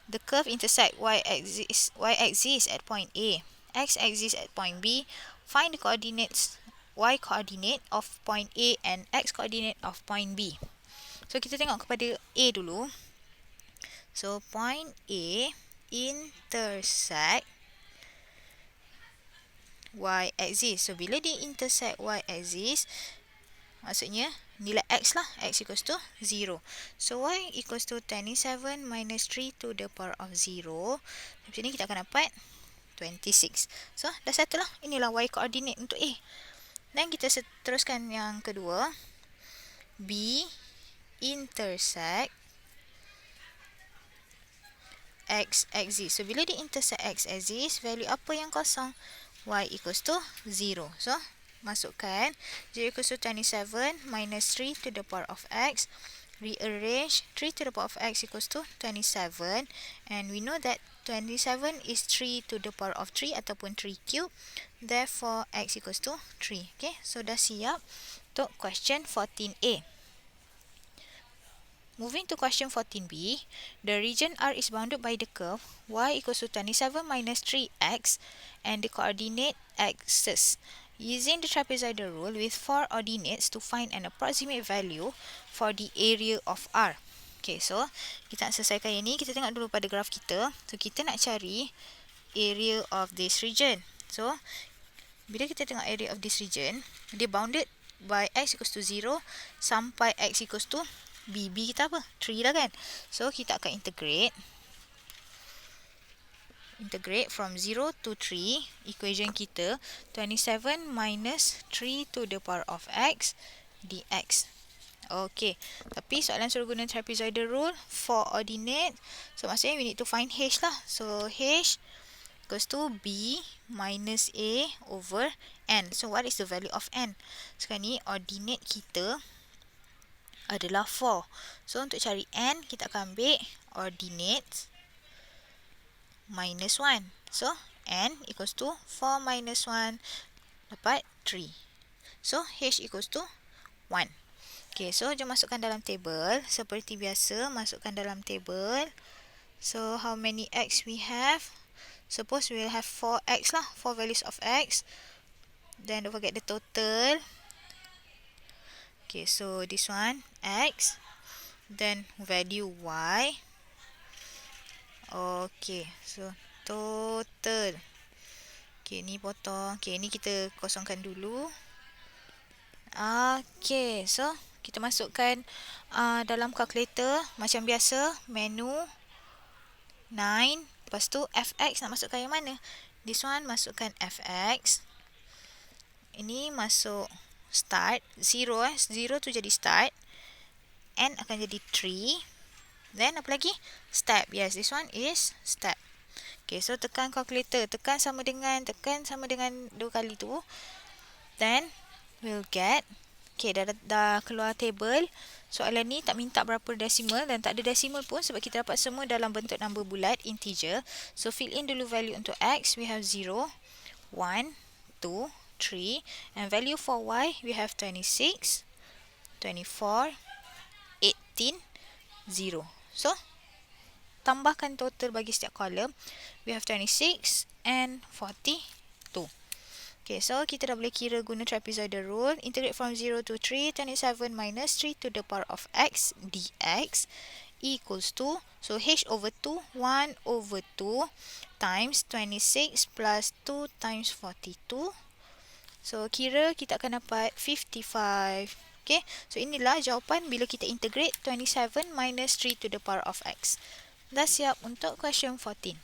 the curve intersect y-axis at point A, x-axis at point B. Find the coordinates, y coordinate of point A and x coordinate of point B. So kita tengok kepada A dulu. So point A intersect y-axis. So bila dia intersect y-axis, maksudnya nilai x lah, x equals to 0. So y equals to 27 minus 3 to the power of 0. Macam ni kita akan dapat 26. So dah satu lah. Inilah y coordinate untuk A. Dan kita teruskan yang kedua. B intersect x-axis. So bila dia intersect x-axis, value apa yang kosong? Y equals to 0. So masukkan 0 equals to 27 minus 3 to the power of x. Rearrange 3 to the power of x equals to 27. And we know that 27 is 3 to the power of 3 ataupun 3 cube. Therefore, x equals to 3. Okay, so dah siap untuk question 14A. moving to question 14b, the region R is bounded by the curve y equals to 27 minus 3x and the coordinate axis. Using the trapezoidal rule with 4 ordinates to find an approximate value for the area of R. Okay, so kita nak selesaikan yang ni. Kita tengok dulu pada graf kita. So, kita nak cari area of this region. So, bila kita tengok area of this region, dia bounded by x equals to 0 sampai x equals to b. B kita apa? 3 lah kan? So, kita akan integrate from 0 to 3. Equation kita 27 minus 3 to the power of x dx. Okay, tapi soalan suruh guna trapezoidal rule for ordinate. So, maksudnya we need to find h lah. So, h equals to b minus a over n. So, what is the value of n? Sekarang ni, ordinate kita adalah 4. So, untuk cari n, kita akan ambil ordinate minus 1. So, n equals to 4 minus 1 dapat 3. So, h equals to 1. Okay, so jom masukkan dalam table. Seperti biasa, masukkan dalam table. So, how many x we have? Suppose we will have 4x lah. 4 values of x. Then, don't forget the total. Okay, so this one, x. Then, value y. Okay, so total. Okay, ni potong. Okay, ni kita kosongkan dulu. Okay, so kita masukkan dalam calculator. Macam biasa, menu 9. Lepas tu, fx nak masukkan yang mana? This one, masukkan fx. Ini masuk start. 0 0 tu jadi start. N akan jadi 3. Then apa lagi? Step. Yes, this one is step. Okay, so tekan calculator. Tekan sama dengan 2 kali tu. Then, we'll get. Okay, dah keluar table. Soalan ni tak minta berapa decimal dan tak ada decimal pun sebab kita dapat semua dalam bentuk number bulat, integer. So, fill in dulu value untuk x. We have 0, 1, 2, 3. And value for y, we have 26, 24, 18, 0. So, tambahkan total bagi setiap column. We have 26 and 42. Okay, so kita dah boleh kira guna trapezoidal rule. Integrate from 0 to 3, 27 minus 3 to the power of x dx equals to, so h over 2, 1 over 2 times 26 plus 2 times 42. So, kira kita akan dapat 55. Okay, so inilah jawapan bila kita integrate 27 minus 3 to the power of x. Dah siap untuk question 14.